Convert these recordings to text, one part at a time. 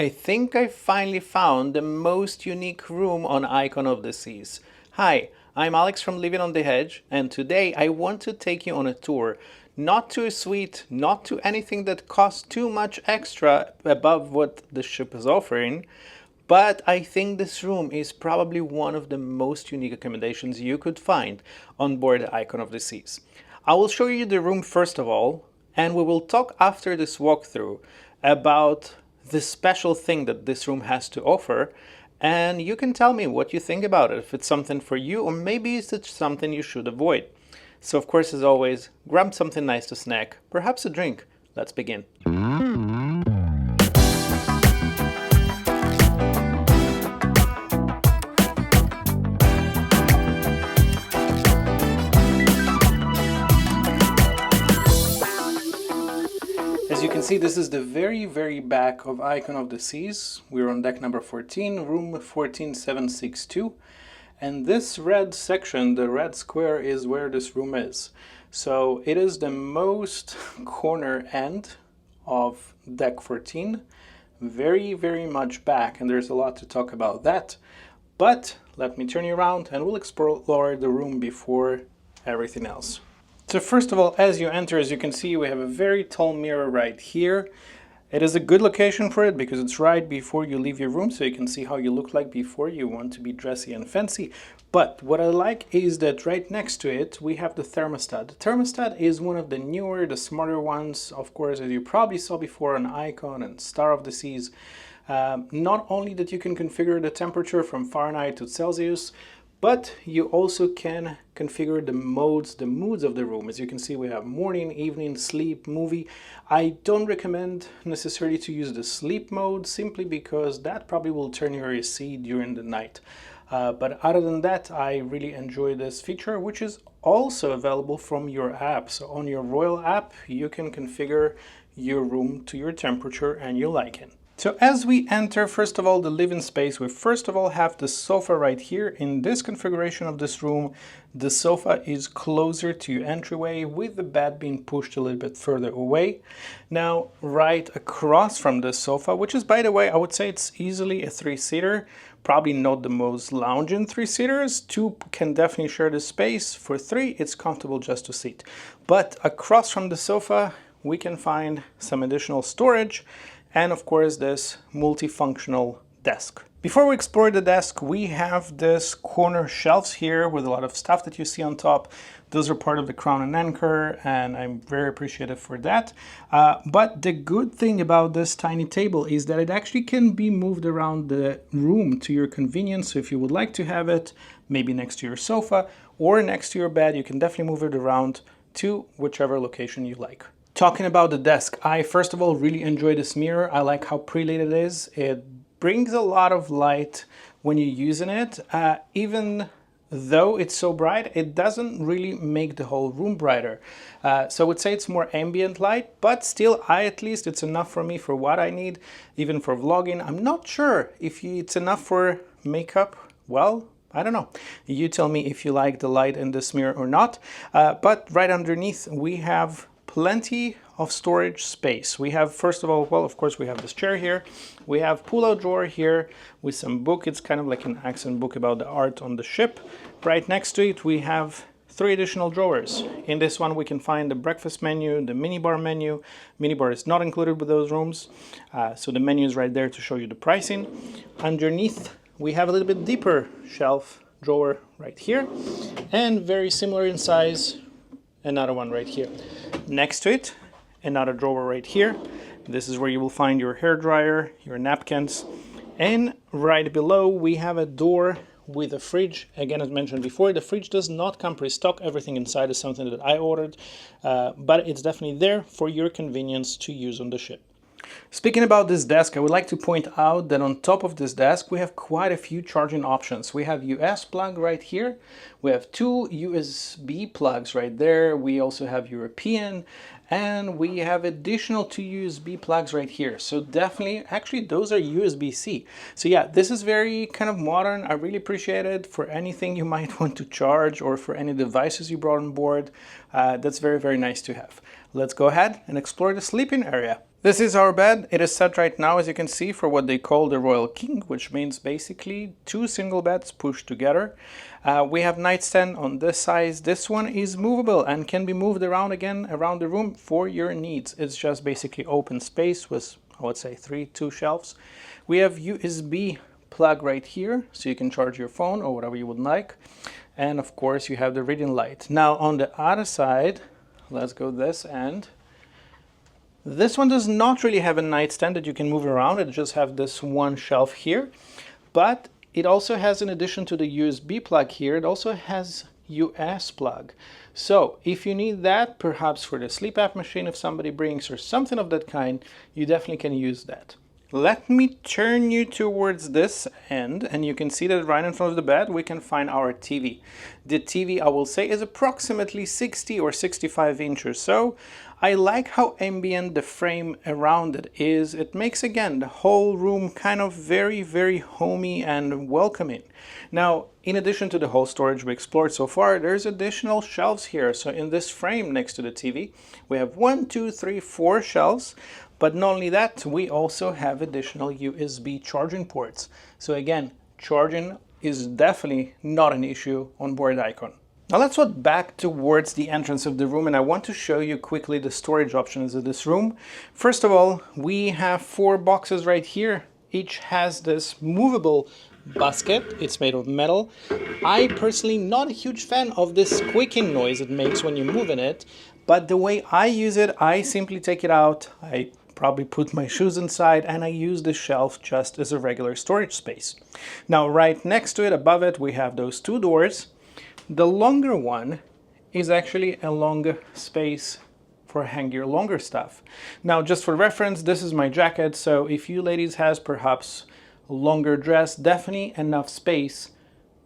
I think I finally found the most unique room on Icon of the Seas. Hi, I'm Alex from Living on the Edge, and today I want to take you on a tour. Not to a suite, not to anything that costs too much extra above what the ship is offering, but I think this room is probably one of the most unique accommodations you could find on board the Icon of the Seas. I will show you the room first of all, and we will talk after this walkthrough about the special thing that this room has to offer, and you can tell me what you think about it, if it's something for you or maybe it's something you should avoid. So of course, as always, grab something nice to snack, perhaps a drink. Let's begin. As you can see, this is the very back of Icon of the Seas. We're on deck number 14, room 14762. And this red section, the red square, is where this room is. So it is the most corner end of deck 14. Very much back, and there's a lot to talk about that. But let me turn you around and we'll explore the room before everything else. So first of all, as you enter, as you can see, we have a very tall mirror right here. It is a good location for it because it's right before you leave your room, so you can see how you look like before you want to be dressy and fancy. But what I like is that right next to it, we have the thermostat. The thermostat is one of the newer, the smarter ones, of course, as you probably saw before on Icon and Star of the Seas. Not only that you can configure the temperature from Fahrenheit to Celsius, but you also can configure the modes, the moods of the room. As you can see, we have morning, evening, sleep, movie. I don't recommend necessarily to use the sleep mode simply because that probably will turn your AC during the night. But other than that, I really enjoy this feature, which is also available from your app. So on your Royal app, you can configure your room to your temperature and your liking. So as we enter, first of all, the living space, we first of all have the sofa right here. In this configuration of this room, the sofa is closer to your entryway with the bed being pushed a little bit further away. Now, right across from the sofa, which is, by the way, I would say it's easily a three-seater, probably not the most lounging three-seaters. Two can definitely share the space. For three, it's comfortable just to sit. But across from the sofa, we can find some additional storage, and of course this multifunctional desk. Before we explore the desk, we have this corner shelves here with a lot of stuff that you see on top. Those are part of the crown and anchor, and I'm very appreciative for that. But the good thing about this tiny table is that it actually can be moved around the room to your convenience. So if you would like to have it maybe next to your sofa or next to your bed, you can definitely move it around to whichever location you like. Talking about the desk, I first of all really enjoy this mirror. I like how pre-lit it is. It brings a lot of light when you're using it. Even though it's so bright, it doesn't really make the whole room brighter. So I would say it's more ambient light, but still, at least it's enough for me for what I need, even for vlogging. I'm not sure if it's enough for makeup. Well, I don't know. You tell me if you like the light in this mirror or not. But right underneath, we have plenty of storage space. We have, first of all, well, of course, we have this chair here. We have pull-out drawer here with some book. It's kind of like an accent book about the art on the ship. Right next to it, we have 3 additional drawers. In this one, we can find the breakfast menu, the minibar menu. Minibar is not included with those rooms. So the menu is right there to show you the pricing. Underneath, we have a little bit deeper shelf drawer right here, and very similar in size, another one right here. Next to it, another drawer right here. This is where you will find your hair dryer, your napkins. And right below, we have a door with a fridge. Again, as mentioned before, the fridge does not come pre-stock. Everything inside is something that I ordered, but it's definitely there for your convenience to use on the ship. Speaking about this desk, I would like to point out that on top of this desk, we have quite a few charging options. We have US plug right here. We have 2 USB plugs right there. We also have European, and we have additional 2 USB plugs right here. So definitely, actually, those are USB-C. So yeah, this is very kind of modern. I really appreciate it for anything you might want to charge or for any devices you brought on board. That's very nice to have. Let's go ahead and explore the sleeping area. This is our bed. It is set right now, as you can see, for what they call the Royal King, which means basically two single beds pushed together. We have nightstand on this size. This one is movable and can be moved around again around the room for your needs. It's just basically open space with, I would say, two shelves. We have USB plug right here, so you can charge your phone or whatever you would like. And of course, you have the reading light. Now on the other side, let's go this end. This one does not really have a nightstand that you can move around. It just has this one shelf here, but it also has, in addition to the USB plug here, it also has US plug. So if you need that, perhaps for the sleep app machine if somebody brings or something of that kind, you definitely can use that. Let me turn you towards this end, and you can see that right in front of the bed we can find our TV. The TV, I will say, is approximately 60 or 65 inches or so. I like how ambient the frame around it is. It makes, again, the whole room kind of very, very homey and welcoming. Now, in addition to the whole storage we explored so far, there's additional shelves here. So in this frame next to the TV, we have 1, 2, 3, 4 shelves. But not only that, we also have additional USB charging ports. So again, charging is definitely not an issue on board Icon. Now let's walk back towards the entrance of the room, and I want to show you quickly the storage options of this room. First of all, we have 4 boxes right here. Each has this movable basket. It's made of metal. I personally not a huge fan of this squeaking noise it makes when you move in it, but the way I use it, I simply take it out, I probably put my shoes inside, and I use the shelf just as a regular storage space. Now right next to it, above it, we have those 2 doors. The longer one is actually a longer space for hang your longer stuff. Now just for reference, this is my jacket, so if you ladies has perhaps a longer dress, definitely enough space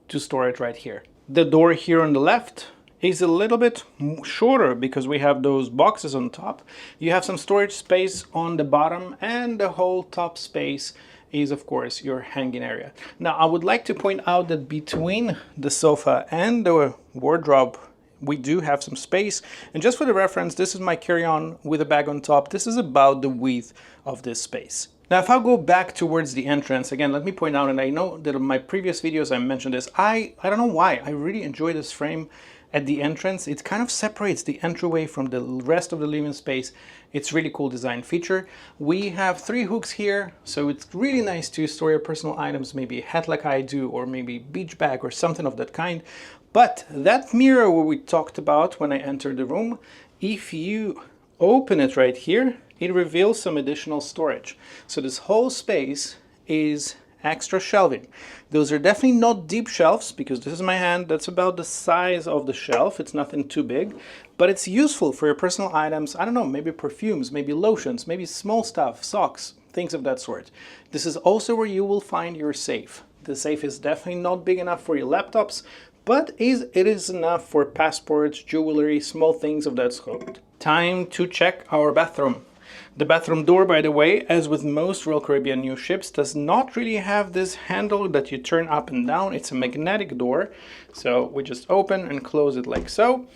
to store it right here. The door here on the left is a little bit shorter because we have those boxes on top. You have some storage space on the bottom, and the whole top space is of course your hanging area. Now I would like to point out that between the sofa and the wardrobe we do have some space, and just for the reference, this is my carry-on with a bag on top. This is about the width of this space. Now if I go back towards the entrance, again, let me point out, and I know that in my previous videos I mentioned this, I don't know why, I really enjoy this frame at the entrance. It kind of separates the entryway from the rest of the living space. It's really cool design feature. We have 3 hooks here, so it's really nice to store your personal items, maybe a hat like I do, or maybe beach bag or something of that kind. But that mirror where we talked about when I entered the room, if you open it right here, it reveals some additional storage. So this whole space is extra shelving. Those are definitely not deep shelves, because this is my hand, that's about the size of the shelf. It's nothing too big, but it's useful for your personal items. I don't know, maybe perfumes, maybe lotions, maybe small stuff, socks, things of that sort. This is also where you will find your safe. The safe is definitely not big enough for your laptops, but it is enough for passports, jewelry, small things of that sort. Time to check our bathroom. The bathroom door, by the way, as with most Royal Caribbean new ships, does not really have this handle that you turn up and down. It's a magnetic door, so we just open and close it like so.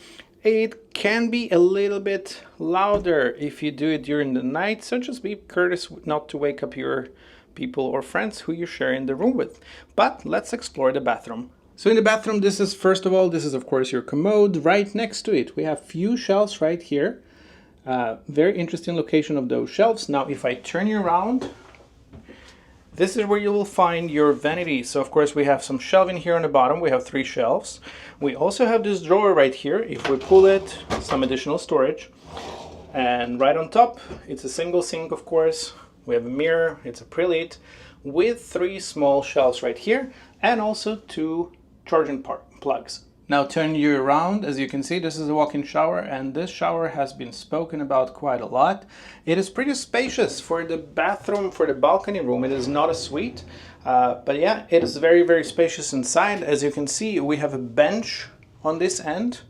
It can be a little bit louder if you do it during the night, so just be courteous not to wake up your people or friends who you're sharing the room with. But let's explore the bathroom. So in the bathroom, this is, first of all, this is of course your commode. Right next to it, we have few shelves right here. Very interesting location of those shelves. Now, if I turn you around, this is where you will find your vanity. So of course we have some shelving here on the bottom. We have 3 shelves. We also have this drawer right here. If we pull it, some additional storage. And right on top, it's a single sink, of course. We have a mirror, it's a pre-lit, with 3 small shelves right here, and also 2 charging plugs. Now turn you around, as you can see, this is a walk-in shower, and this shower has been spoken about quite a lot. It is pretty spacious for the bathroom, for the balcony room. It is not a suite, but yeah, it is very, very spacious inside. As you can see, we have a bench on this end.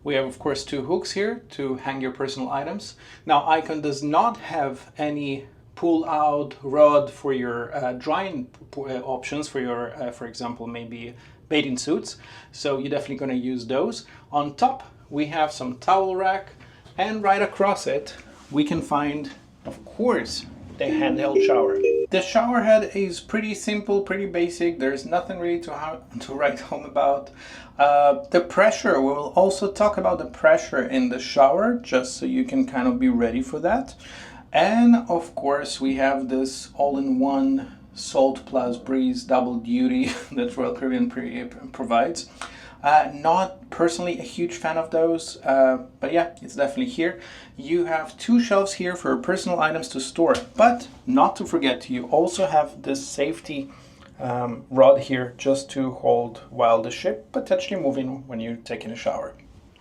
We have, of course, 2 hooks here to hang your personal items. Now, Icon does not have any pull-out rod for your drying options for your, for example, maybe bathing suits, so you're definitely going to use those. On top we have some towel rack, and right across it we can find of course, the handheld shower. The shower head is pretty simple, pretty basic. There's nothing really to write home about. The pressure, we will also talk about the pressure in the shower, just so you can kind of be ready for that. And of course, we have this all-in-one Salt plus Breeze double duty that Royal Caribbean provides. Not personally a huge fan of those, but yeah, it's definitely here. You have two shelves here for personal items to store, but not to forget, you also have this safety rod here just to hold while the ship potentially moving when you're taking a shower.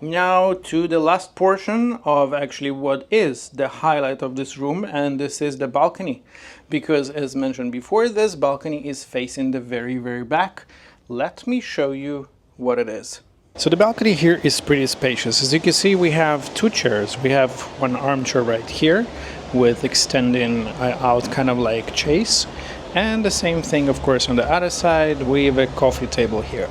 Now to the last portion of actually what is the highlight of this room, and this is the balcony, because as mentioned before, this balcony is facing the very back. Let me show you what it is. So the balcony here is pretty spacious. As you can see, we have two chairs. We have one armchair right here with extending out kind of like chase, and the same thing of course on the other side. We have a coffee table here.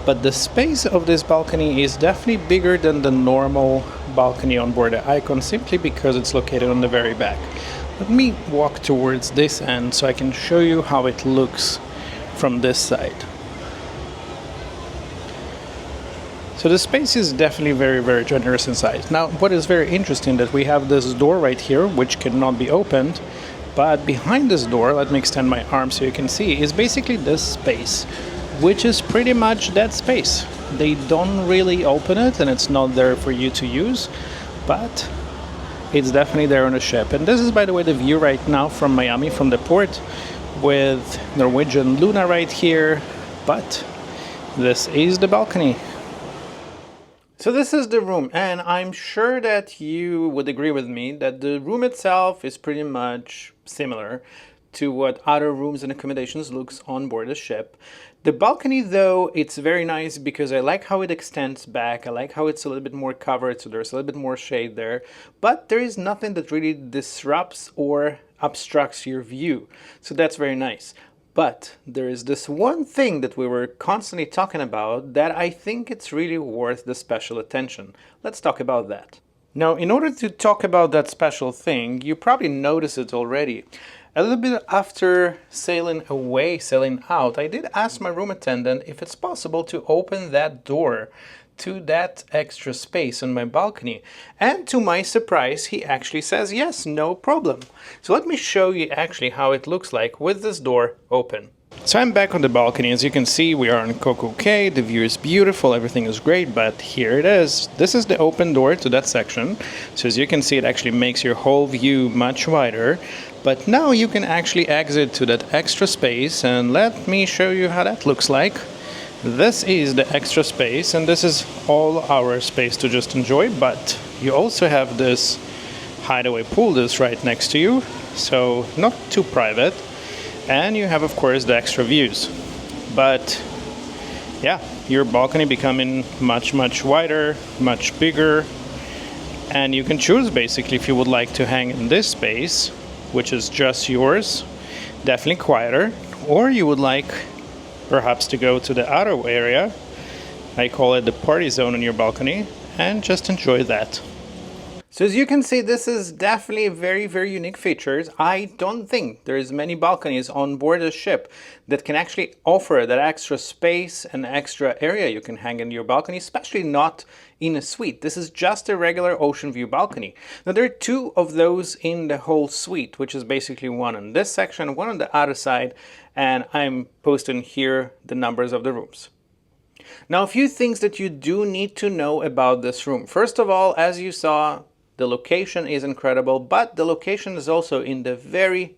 But the space of this balcony is definitely bigger than the normal balcony on board the Icon, simply because it's located on the very back. Let me walk towards this end so I can show you how it looks from this side. So the space is definitely very generous in size. Now, what is very interesting that we have this door right here, which cannot be opened, but behind this door, let me extend my arm so you can see, is basically this space, which is pretty much that space. They don't really open it and it's not there for you to use, but it's definitely there on the ship. And this is, by the way, the view right now from Miami, from the port, with Norwegian Luna right here, but this is the balcony. So this is the room, and I'm sure that you would agree with me that the room itself is pretty much similar to what other rooms and accommodations looks on board the ship. The balcony, though, it's very nice because I like how it extends back. I like how it's a little bit more covered, so there's a little bit more shade there. But there is nothing that really disrupts or obstructs your view, so that's very nice. But there is this one thing that we were constantly talking about that I think it's really worth the special attention. Let's talk about that. Now, in order to talk about that special thing, you probably noticed it already. A little bit after sailing out, I did ask my room attendant if it's possible to open that door to that extra space on my balcony. And to my surprise, he actually says yes, no problem. So let me show you actually how it looks like with this door open. So I'm back on the balcony. As you can see, we are on Coco Cay. The view is beautiful, everything is great, but here it is. This is the open door to that section. So as you can see, it actually makes your whole view much wider. But now you can actually exit to that extra space, and let me show you how that looks like. This is the extra space, and this is all our space to just enjoy, but you also have this hideaway pool that's right next to you, so not too private. And you have, of course, the extra views. But yeah, your balcony becoming much wider, much bigger, and you can choose basically if you would like to hang in this space, which is just yours, definitely quieter, or you would like perhaps to go to the outer area, I call it the party zone on your balcony, and just enjoy that. So as you can see, this is definitely a very unique feature. I don't think there's many balconies on board a ship that can actually offer that extra space and extra area you can hang in your balcony, especially not in a suite. This is just a regular ocean view balcony. Now there are two of those in the whole suite, which is basically one on this section, one on the other side, and I'm posting here the numbers of the rooms. Now a few things that you do need to know about this room. First of all, as you saw, the location is incredible, but the location is also in the very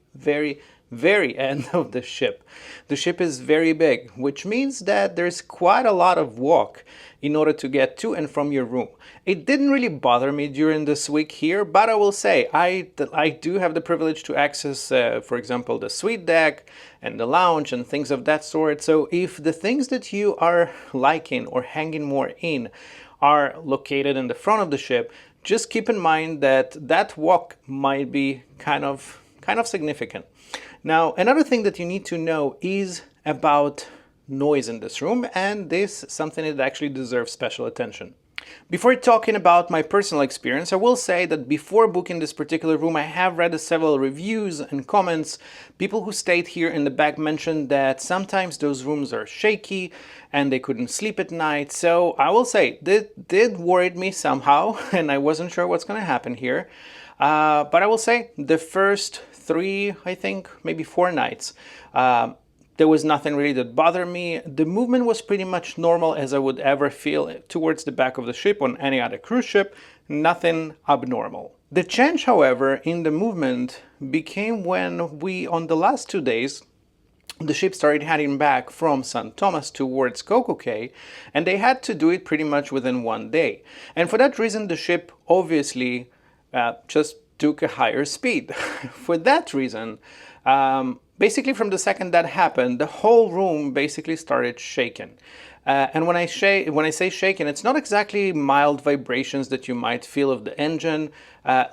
end of the ship. The ship is very big, which means that there's quite a lot of walk in order to get to and from your room. It didn't really bother me during this week here, but I will say I do have the privilege to access, for example, the suite deck and the lounge and things of that sort. So if the things that you are liking or hanging more in are located in the front of the ship, just keep in mind that that walk might be kind of significant. Now, another thing that you need to know is about noise in this room, and this is something that actually deserves special attention. Before talking about my personal experience, I will say that before booking this particular room, I have read several reviews and comments. People who stayed here in the back mentioned that sometimes those rooms are shaky and they couldn't sleep at night. So I will say, that did worry me somehow, and I wasn't sure what's going to happen here. But I will say the first 3, I think, maybe 4 nights, there was nothing really that bothered me. The movement was pretty much normal as I would ever feel towards the back of the ship on any other cruise ship, nothing abnormal. The change, however, in the movement became when we, on the last 2 days, the ship started heading back from St. Thomas towards Coco Cay, and they had to do it pretty much within 1 day. And for that reason, the ship obviously just took a higher speed. For that reason, basically from the second that happened, the whole room basically started shaking. And when I say shaking, it's not exactly mild vibrations that you might feel of the engine.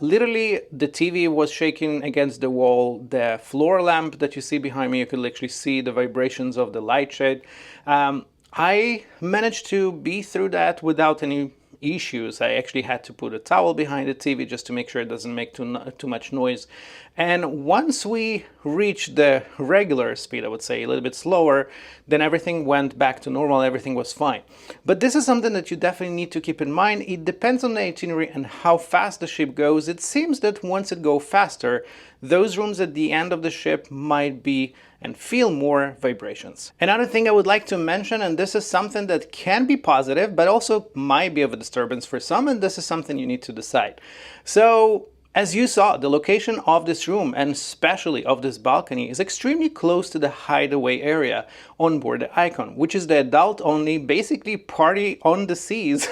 Literally, the TV was shaking against the wall. The floor lamp that you see behind me, you could actually see the vibrations of the light shade. I managed to be through that without any issues. I actually had to put a towel behind the TV just to make sure it doesn't make too much noise. And once we reached the regular speed, I would say a little bit slower, then everything went back to normal, everything was fine. But this is something that you definitely need to keep in mind. It depends on the itinerary and how fast the ship goes. It seems that once it goes faster, those rooms at the end of the ship might be and feel more vibrations. Another thing I would like to mention, and this is something that can be positive, but also might be of a disturbance for some, and this is something you need to decide. So, as you saw, the location of this room, and especially of this balcony, is extremely close to the hideaway area on board the Icon, which is the adult-only, basically party on the seas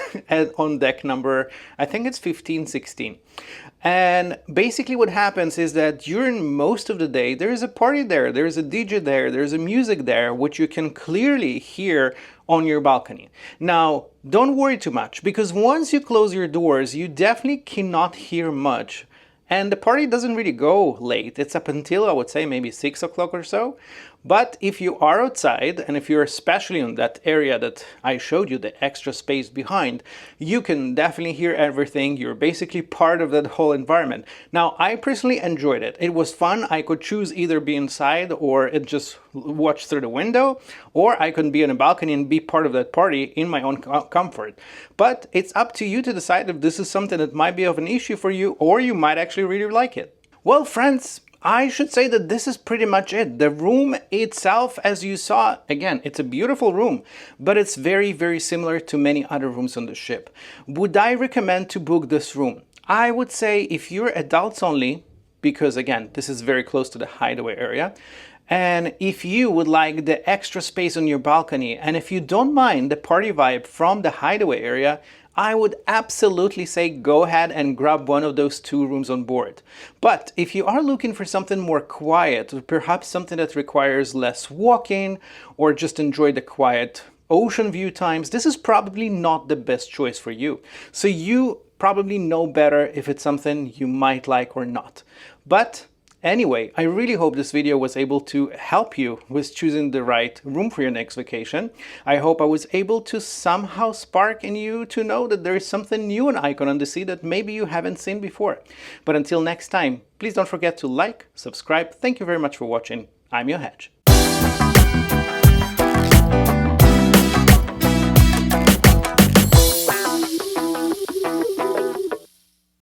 on deck number, I think it's 15, 16. And basically what happens is that during most of the day, there is a party there, there is a DJ there, there's a music there, which you can clearly hear on your balcony. Now, don't worry too much, because once you close your doors, you definitely cannot hear much. And the party doesn't really go late. It's up until, I would say, maybe 6 o'clock or so. But if you are outside, and if you're especially in that area that I showed you, the extra space behind, you can definitely hear everything. You're basically part of that whole environment. Now, I personally enjoyed it. It was fun. I could choose either be inside or just watch through the window, or I could be on a balcony and be part of that party in my own comfort. But it's up to you to decide if this is something that might be of an issue for you, or you might actually really like it. Well, friends, I should say that this is pretty much it. The room itself, as you saw, again, it's a beautiful room, but it's very, very similar to many other rooms on the ship. Would I recommend to book this room? I would say if you're adults only, because again, this is very close to the hideaway area, and if you would like the extra space on your balcony, and if you don't mind the party vibe from the hideaway area, I would absolutely say go ahead and grab one of those 2 rooms on board. But if you are looking for something more quiet, or perhaps something that requires less walking, or just enjoy the quiet ocean view times, this is probably not the best choice for you. So you probably know better if it's something you might like or not. But anyway, I really hope this video was able to help you with choosing the right room for your next vacation. I hope I was able to somehow spark in you to know that there is something new in Icon on the Sea that maybe you haven't seen before. But until next time, please don't forget to like, subscribe. Thank you very much for watching. I'm your Hedge.